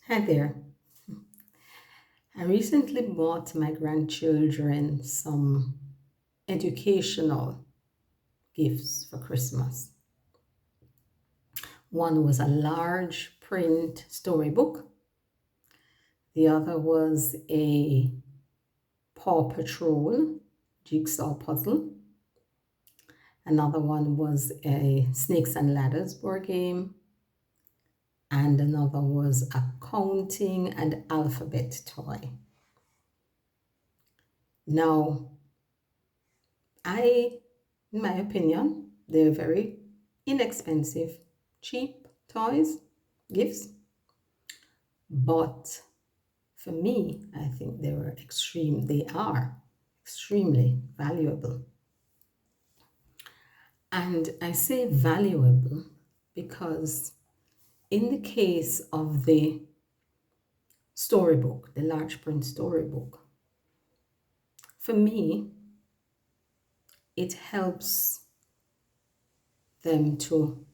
Hi there. I recently bought my grandchildren some educational gifts for Christmas. One was a large print storybook, the other was a Paw Patrol jigsaw puzzle, another one was a Snakes and Ladders board game, and another was a counting and alphabet toy. Now, in my opinion, they're very inexpensive, cheap toys, gifts. But for me, I think they are extremely valuable. And I say valuable because in the case of the storybook, the large print storybook, for me, it helps them to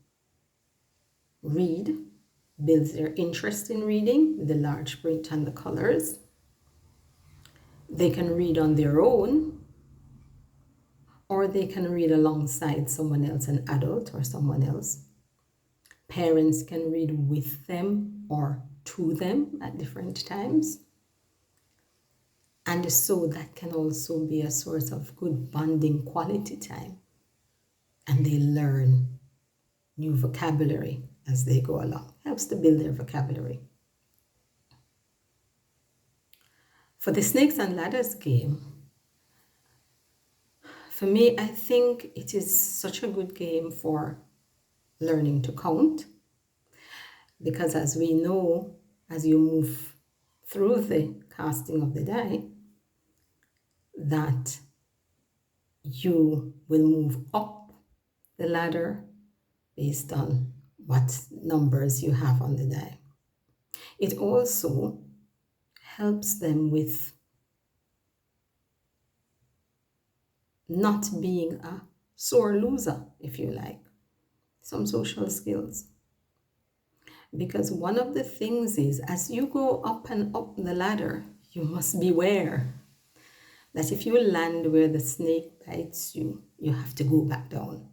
read, builds their interest in reading with the large print and the colors. They can read on their own, or they can read alongside someone else, an adult or someone else. Parents can read with them or to them at different times. And so that can also be a source of good bonding quality time. And they learn new vocabulary as they go along. Helps to build their vocabulary. For the Snakes and Ladders game, for me, I think it is such a good game for learning to count because, as we know, as you move through the casting of the die, that you will move up the ladder based on what numbers you have on the die. It also helps them with not being a sore loser, if you like, some social skills. Because one of the things is, as you go up and up the ladder, you must beware that if you land where the snake bites you, you have to go back down.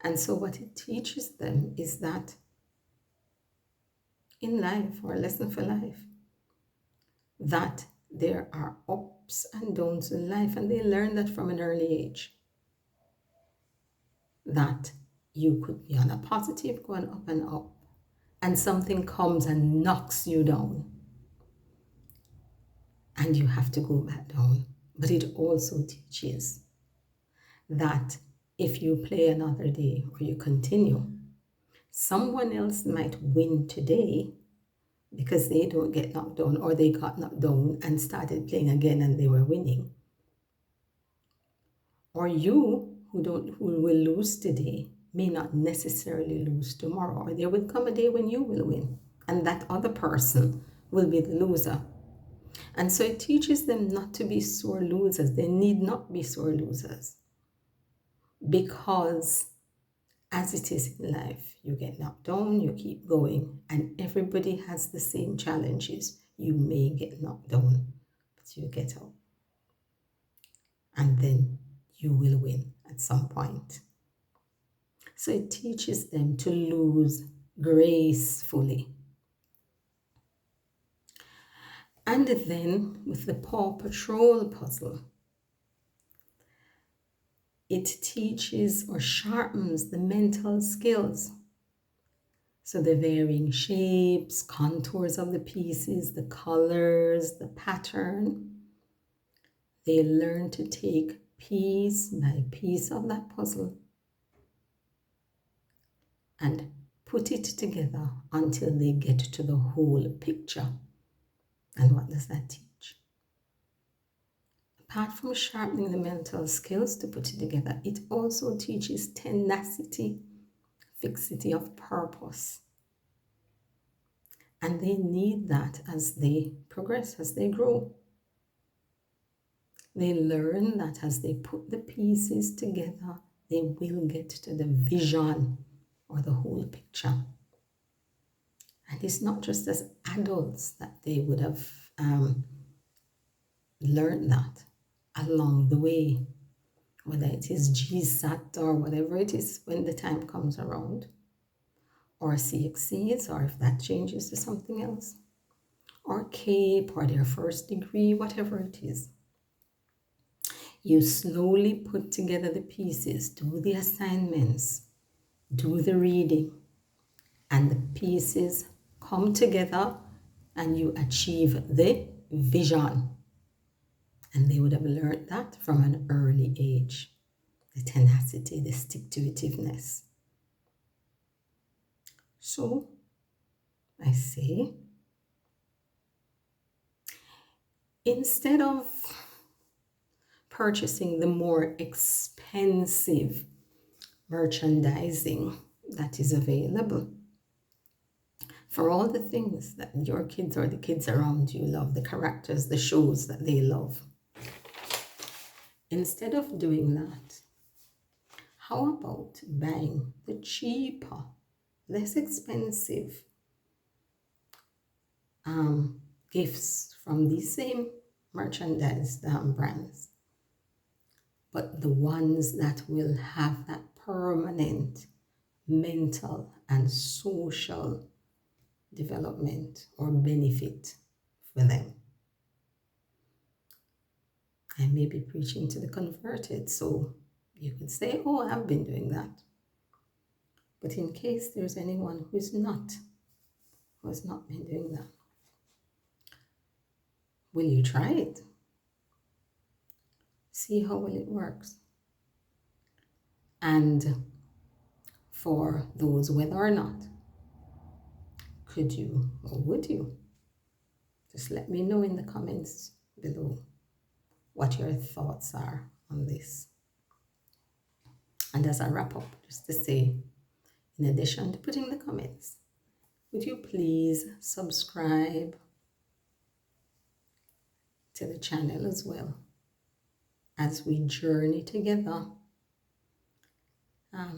And so what it teaches them is that in life, or a lesson for life, that there are ups and downs in life, and they learn that from an early age. That you could be on a positive going up and up, and something comes and knocks you down, and you have to go back down. But it also teaches that if you play another day or you continue, someone else might win today because they don't get knocked down, or they got knocked down and started playing again and they were winning. Or you who will lose today may not necessarily lose tomorrow, or there will come a day when you will win and that other person will be the loser. And so it teaches them not to be sore losers. They need not be sore losers because as it is in life, you get knocked down, you keep going, and everybody has the same challenges. You may get knocked down, but you get up. And then you will win at some point. So it teaches them to lose gracefully. And then with the Paw Patrol puzzle, it teaches or sharpens the mental skills. So the varying shapes, contours of the pieces, the colors, the pattern. They learn to take piece by piece of that puzzle and put it together until they get to the whole picture. And what does that teach? Apart from sharpening the mental skills to put it together, it also teaches tenacity, fixity of purpose. And they need that as they progress, as they grow. They learn that as they put the pieces together, they will get to the vision or the whole picture. And it's not just as adults that they would have learned that along the way, whether it is GSAT or whatever it is when the time comes around, or CXCs, or if that changes to something else, or CAPE, or their first degree, whatever it is. You slowly put together the pieces, do the assignments, do the reading, and the pieces come together and you achieve the vision. And they would have learned that from an early age. The tenacity, the stick-to-itiveness. So, I say, instead of purchasing the more expensive merchandising that is available, for all the things that your kids or the kids around you love, the characters, the shows that they love, instead of doing that, how about buying the cheaper, less expensive gifts from these same merchandise brands, but the ones that will have that permanent mental and social development or benefit for them. I may be preaching to the converted, so you could say, oh, I've been doing that. But in case there's anyone who has not been doing that, will you try it? See how well it works. And for those whether or not, could you or would you? Just let me know in the comments below what your thoughts are on this. And as I wrap up, just to say, in addition to putting the comments, would you please subscribe to the channel as well as we journey together,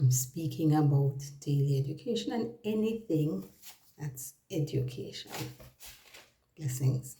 speaking about daily education and anything that's education. Blessings.